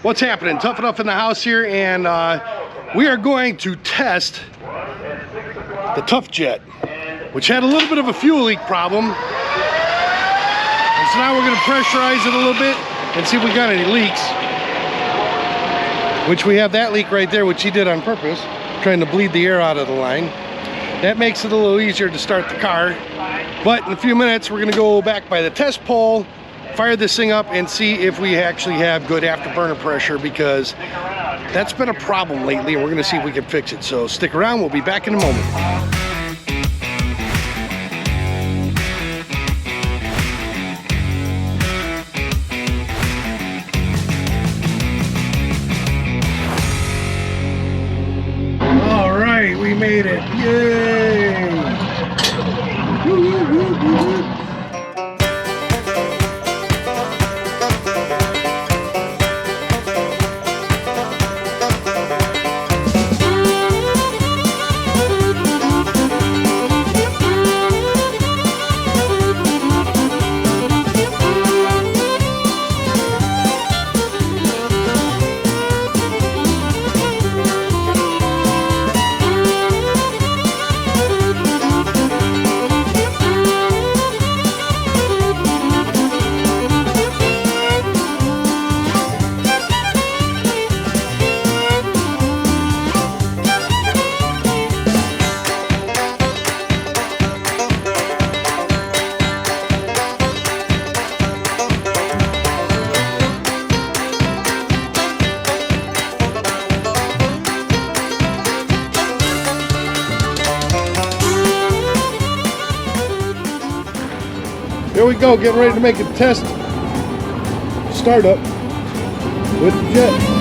What's happening? Tough Enough in the house here, and we are going to test the TuffJet, which had a little bit of a fuel leak problem. And so now we're going to pressurize it a little bit and see if we got any leaks. Which we have that leak right there, which he did on purpose, trying to bleed the air out of the line. That makes it a little easier to start the car. But in a few minutes, we're going to go back by the test pole, fire this thing up, and see if we actually have good afterburner pressure, because that's been a problem lately, and we're going to see if we can fix it. So stick around, we'll be back in a moment. All right, we made it. Yay! Here we go, getting ready to make a test startup with the jet.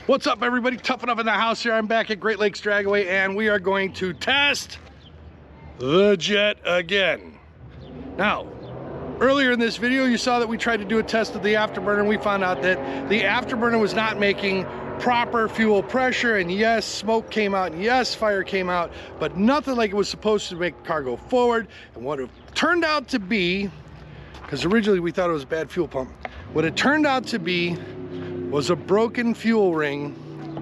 What's up, everybody? Tough Enough in the house here. I'm back at Great Lakes Dragaway, and we are going to test the jet again. Now, earlier in this video, you saw that we tried to do a test of the afterburner, and we found out that the afterburner was not making proper fuel pressure, and yes, smoke came out, and yes, fire came out, but nothing like it was supposed to make the car go forward. And what it turned out to be, because originally we thought it was a bad fuel pump, what it turned out to be was a broken fuel ring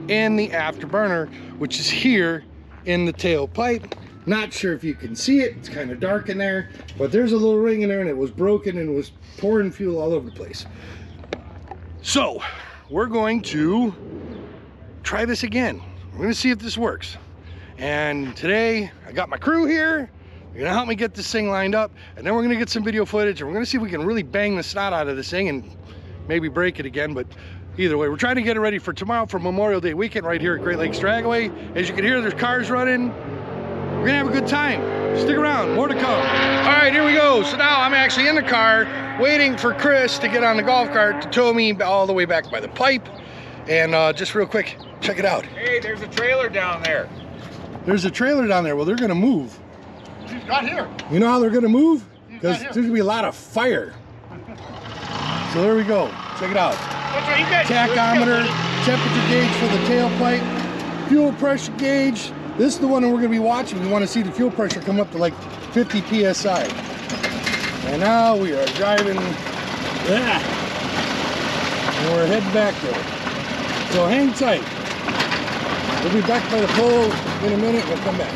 in the afterburner, which is here in the tailpipe. Not sure if you can see it, it's kind of dark in there, but there's a little ring in there and it was broken and was pouring fuel all over the place. So we're going to try this again. We're going to see if this works. And today I got my crew here. They're gonna help me get this thing lined up, and then we're gonna get some video footage, and we're gonna see if we can really bang the snot out of this thing and maybe break it again. But either way, we're trying to get it ready for tomorrow, for Memorial Day weekend, right here at Great Lakes Dragaway. As you can hear, there's cars running. We're gonna have a good time. Stick around, more to come. All right, here we go. So now I'm actually in the car waiting for Chris to get on the golf cart to tow me all the way back by the pipe. And just real quick, check it out. Hey, there's a trailer down there. There's a trailer down there. Well, they're gonna move. He's got here. You know how they're gonna move? Because there's gonna be a lot of fire. So there we go. Check it out. Tachometer, temperature gauge for the tailpipe, fuel pressure gauge. This is the one that we're gonna be watching. We wanna see the fuel pressure come up to like 50 PSI. And now we are driving, and we're heading back there. So hang tight. We'll be back by the pole in a minute. We'll come back.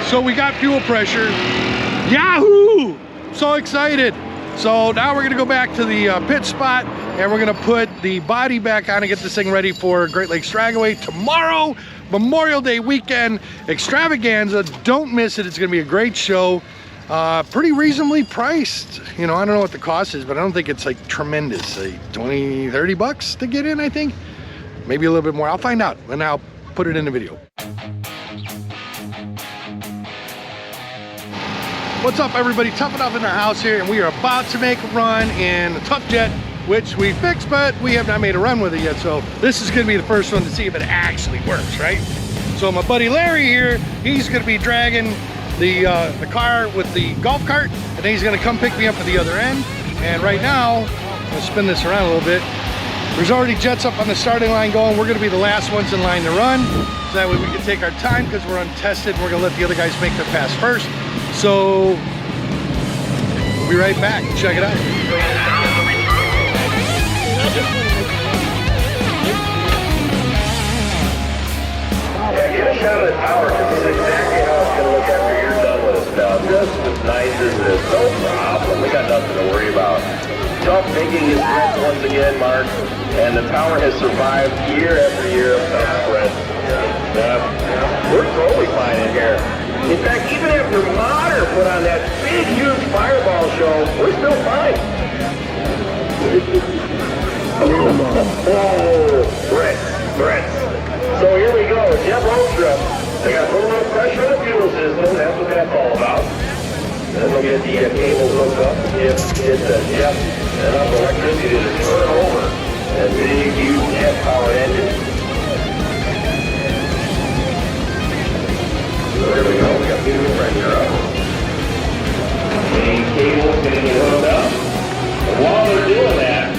So we got fuel pressure. Yahoo! So excited. So now we're gonna go back to the pit spot and we're gonna put the body back on and get this thing ready for Great Lakes Dragaway tomorrow, Memorial Day weekend extravaganza. Don't miss it. It's gonna be a great show. Pretty reasonably priced. You know, I don't know what the cost is, but I don't think it's like tremendous. Like 20, 30 bucks to get in, I think. Maybe a little bit more. I'll find out and I'll put it in the video. What's up, everybody? Tough Enough in the house here, and we are about to make a run in the TuffJet, which we fixed, but we have not made a run with it yet. So this is gonna be the first one to see if it actually works, right? So my buddy Larry here, he's gonna be dragging the car with the golf cart, and then he's gonna come pick me up at the other end. And right now, I'm gonna spin this around a little bit. There's already jets up on the starting line going. We're gonna be the last ones in line to run, so that way we can take our time because we're untested. We're gonna let the other guys make their pass first. So we'll be right back. Check it out. Yeah, get a shot of the tower, because this is exactly how it's going to look after you're done with us now. Just as nice as it is. No problem. We got nothing to worry about. Tough making his threats once again, Mark. And the tower has survived year after year of tough spreads. We're totally fine in here. In fact, even after Mater put on that big, huge fireball show, we're still fine. Oh, threats. So here we go, Jeff Holmstrom. They got to put a little pressure on the fuel system. That's what that's all about. Then we'll get the cables hooked up. Get Jeff enough electricity to turn over that big, huge jet-powered engine. So there we go. We got fuel pressure up. Main cable's going to get hooked up. And while they're doing that,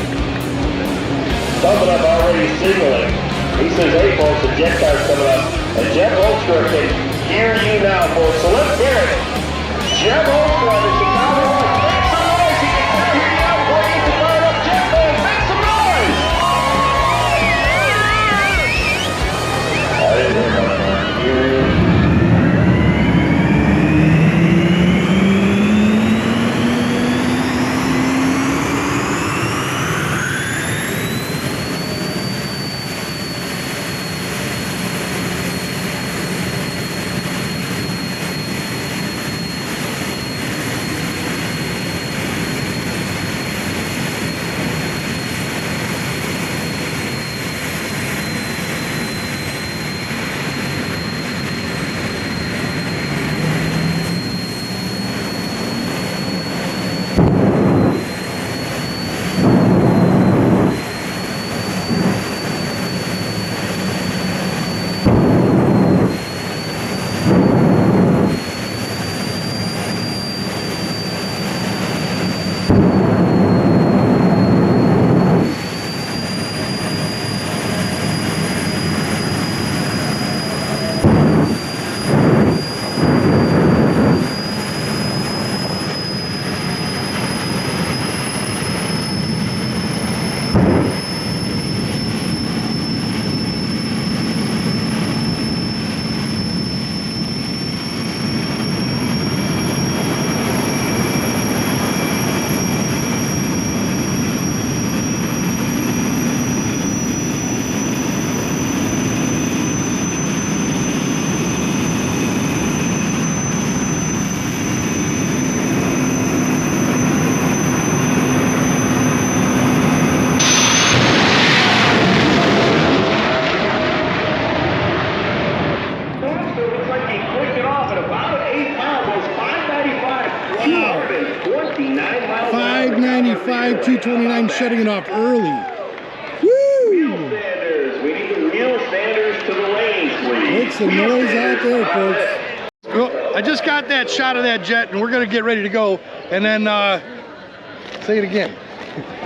something I'm already signaling. He says, hey folks, the jet car's coming up. And Jeff Holmstrom can hear you now, folks. So let's hear it. Jeff Holmstrom in Chicago. Make some noise. He can hear you now before he gets to fire up. Jeff, man, make some noise. I didn't hear coming on. Wow. 595, 229, shutting it off early. Woo! We need the real standards to the lanes, please. Make some noise out there, folks. Well, I just got that shot of that jet, and we're gonna get ready to go. And then say it again.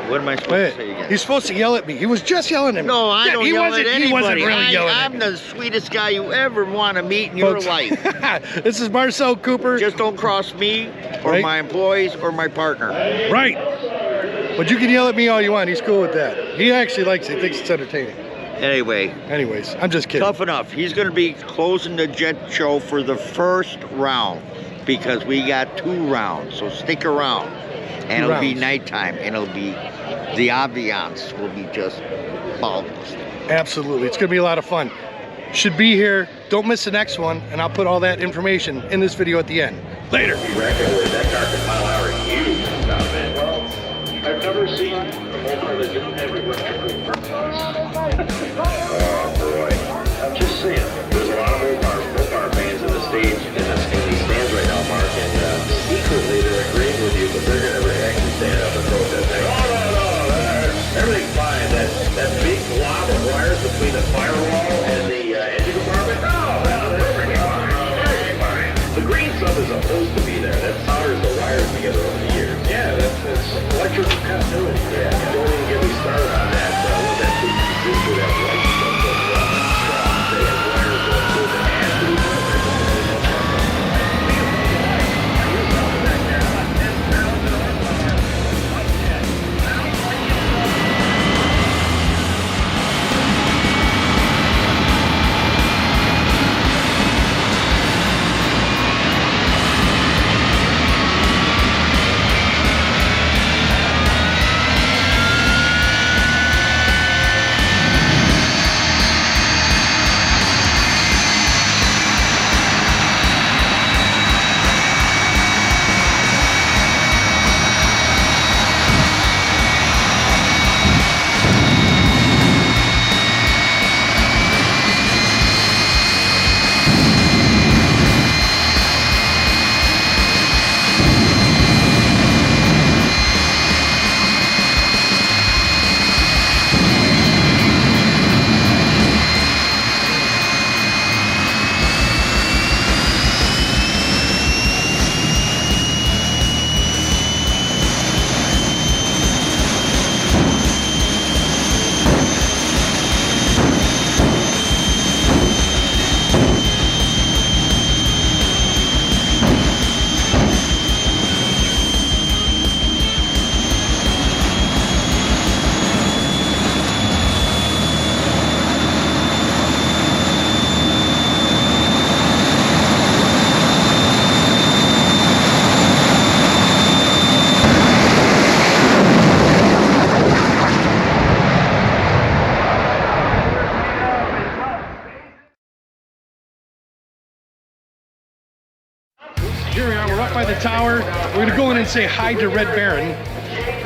What am I supposed to say again? He's supposed to yell at me. He was just yelling at me. No, I don't yell at anybody. He wasn't really yelling at I'm me. the sweetest guy you ever want to meet in your life. This is Marcel Cooper. Just don't cross me or my employees or my partner. Right. But you can yell at me all you want. He's cool with that. He actually likes it. He thinks it's entertaining. Anyways, I'm just kidding. Tough Enough. He's going to be closing the jet show for the first round because we got 2 rounds. So stick around. And it'll be nighttime, and it'll be, the ambiance will be just boundless. Absolutely. It's going to be a lot of fun. Should be here. Don't miss the next one, and I'll put all that information in this video at the end. Later. You reckon with that car per mile hour huge stuff, man? Well, I've never seen a motor that didn't have electrical purpose. Oh boy. I'm just saying, there's a lot of Mopar fans in the stage, in these stands right now, Mark, and secretly they're agreeing with you, but they're going to actually stand up and protest. Say, oh, no, everything's fine. That big blob of wires between the firewall and the engine compartment, everything's fine. The green stuff is supposed to be there. That solders the wires together over the years. Yeah, that's electrical continuity. Yeah, don't even get me started on that. With that big resistor, that white stuff that's they have wires going through the Here we are, we're up by the tower. We're gonna go in and say hi to Red Baron.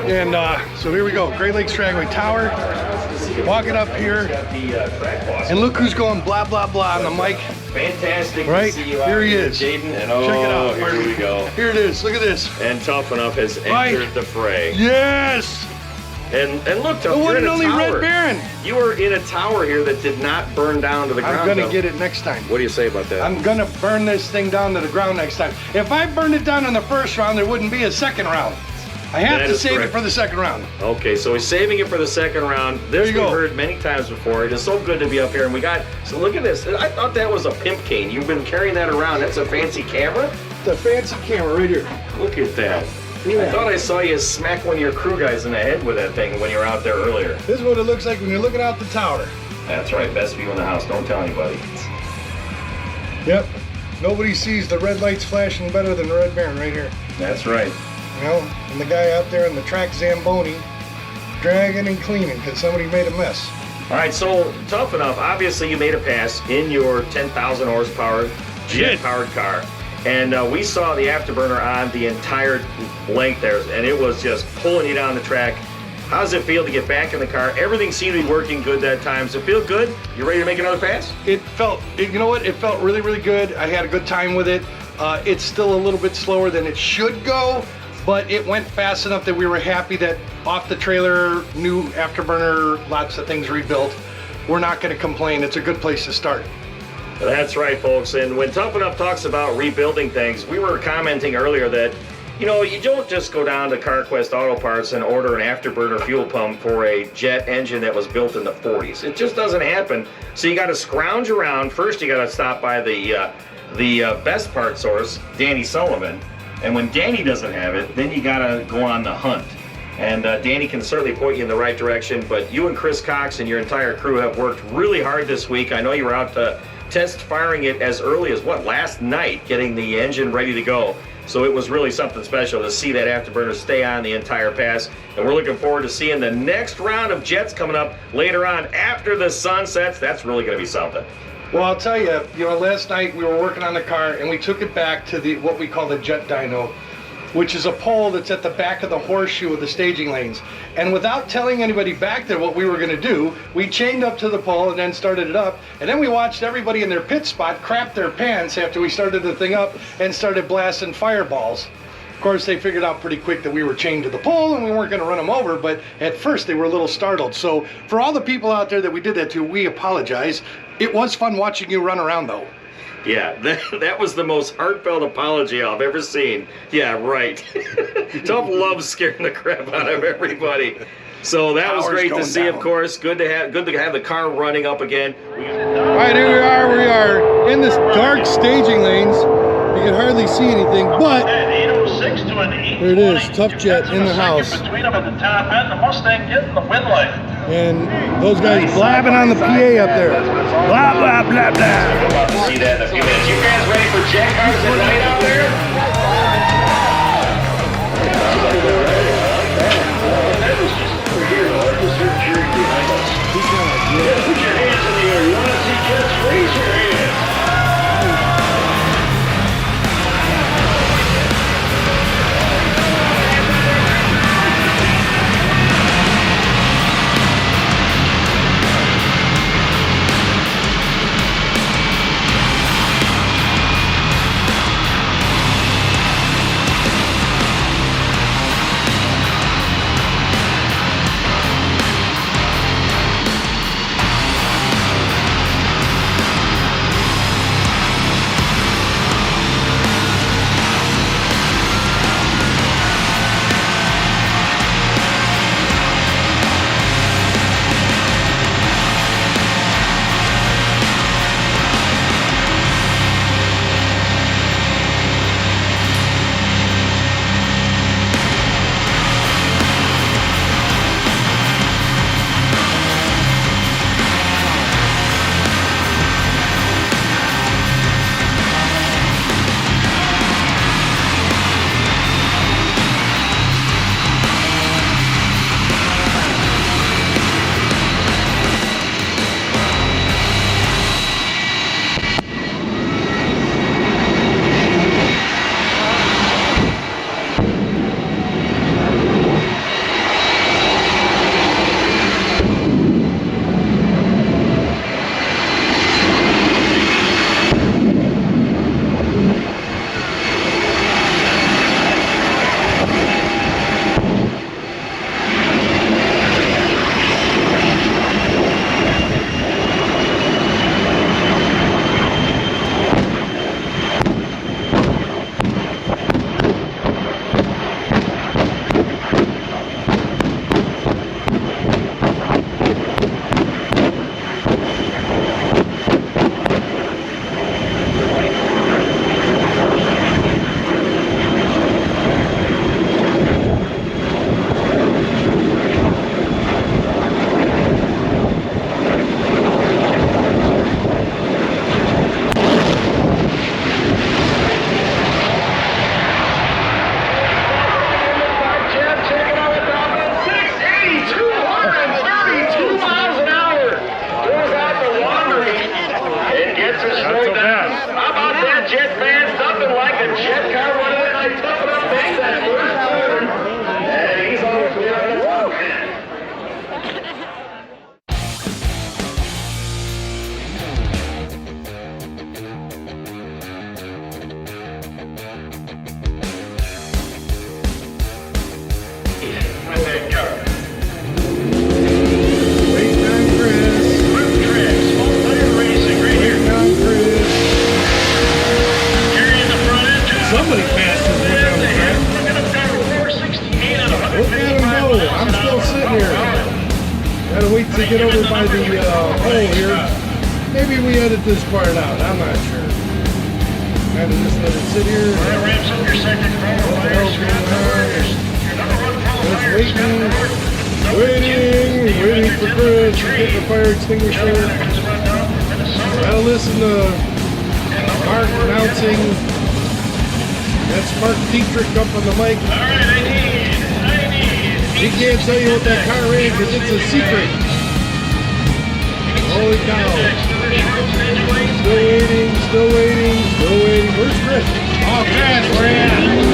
And so here we go, Great Lakes Dragway Tower. Walking up here, and look who's going blah, blah, blah on the mic. Fantastic Right, to see you here out he here, is. Jaden. And Check it out. here we go. Here it is, look at this. And Tough Enough has Right. entered the fray. Yes! And look, The Tough, one you're in and a only tower. Red Baron. You were in a tower here that did not burn down to the ground. I'm gonna though. get it next time. What do you say about that? I'm gonna burn this thing down to the ground next time. If I burned it down in the first round, there wouldn't be a second round. I have That to is save correct. it for the second round. Okay, so he's saving it for the second round. This you we've go. heard many times before. It is so good to be up here, and we got. So look at this. I thought that was a pimp cane. You've been carrying that around. That's a fancy camera. The fancy camera right here. Look at that. I thought I saw you smack one of your crew guys in the head with that thing when you were out there earlier. This is what it looks like when you're looking out the tower. That's right. Best view in the house. Don't tell anybody. Yep. Nobody sees the red lights flashing better than the Red Baron right here. That's right. You know, and the guy out there in the track Zamboni dragging and cleaning because somebody made a mess. All right, so Tough Enough. Obviously, you made a pass in your 10,000 horsepower jet-powered car. And we saw the afterburner on the entire length there, and it was just pulling you down the track. How does it feel to get back in the car? Everything seemed to be working good that time. Does it feel good? You ready to make another pass? You know what? It felt really, really good. I had a good time with it. It's still a little bit slower than it should go, but it went fast enough that we were happy that off the trailer, new afterburner, lots of things rebuilt. We're not going to complain. It's a good place to start. That's right, folks. And when Tough Enough talks about rebuilding things, we were commenting earlier that, you know, you don't just go down to CarQuest Auto Parts and order an afterburner fuel pump for a jet engine that was built in the 40s. It just doesn't happen. So you got to scrounge around. First, you got to stop by the best part source, Danny Sullivan. And when Danny doesn't have it, then you got to go on the hunt. And Danny can certainly point you in the right direction, but you and Chris Cox and your entire crew have worked really hard this week. I know you were out test firing it as early as, last night, getting the engine ready to go. So it was really something special to see that afterburner stay on the entire pass. And we're looking forward to seeing the next round of jets coming up later on after the sun sets. That's really going to be something. Well, I'll tell you, last night we were working on the car and we took it back to what we call the jet dyno, which is a pole that's at the back of the horseshoe of the staging lanes. And without telling anybody back there what we were going to do, we chained up to the pole and then started it up. And then we watched everybody in their pit spot crap their pants after we started the thing up and started blasting fireballs. Of course, they figured out pretty quick that we were chained to the pole and we weren't going to run them over, but at first they were a little startled. So for all the people out there that we did that to, we apologize. It was fun watching you run around, though. Yeah, that was the most heartfelt apology I've ever seen. Yeah, right. Tuff loves scaring the crap out of everybody. So that was great to see, of course. Good to have the car running up again. All right, here we are. We are in this dark staging lanes. You can hardly see anything, but there it is, TuffJet in the house. Between them at the top end, the Mustang getting the wind light. And those guys blabbing on the PA up there. Blah, blah, blah, blah. We're about to see that in a few minutes. You guys ready for jet cars tonight out there? Put your hands in the air. You want to see jets? Raise your hands. Gotta wait to get over by the hole here. Maybe we edit this part out. I'm not sure. Kind of just let it sit here. Well, that wraps up your second quarter. Your number one Waiting for Chris to get the fire extinguisher. Gotta listen to Mark announcing. That's Mark Dietrich up on the mic. He can't tell you what that car is because it's a secret. Holy cow. Still waiting. Where's Chris? Oh, Chris, where you at?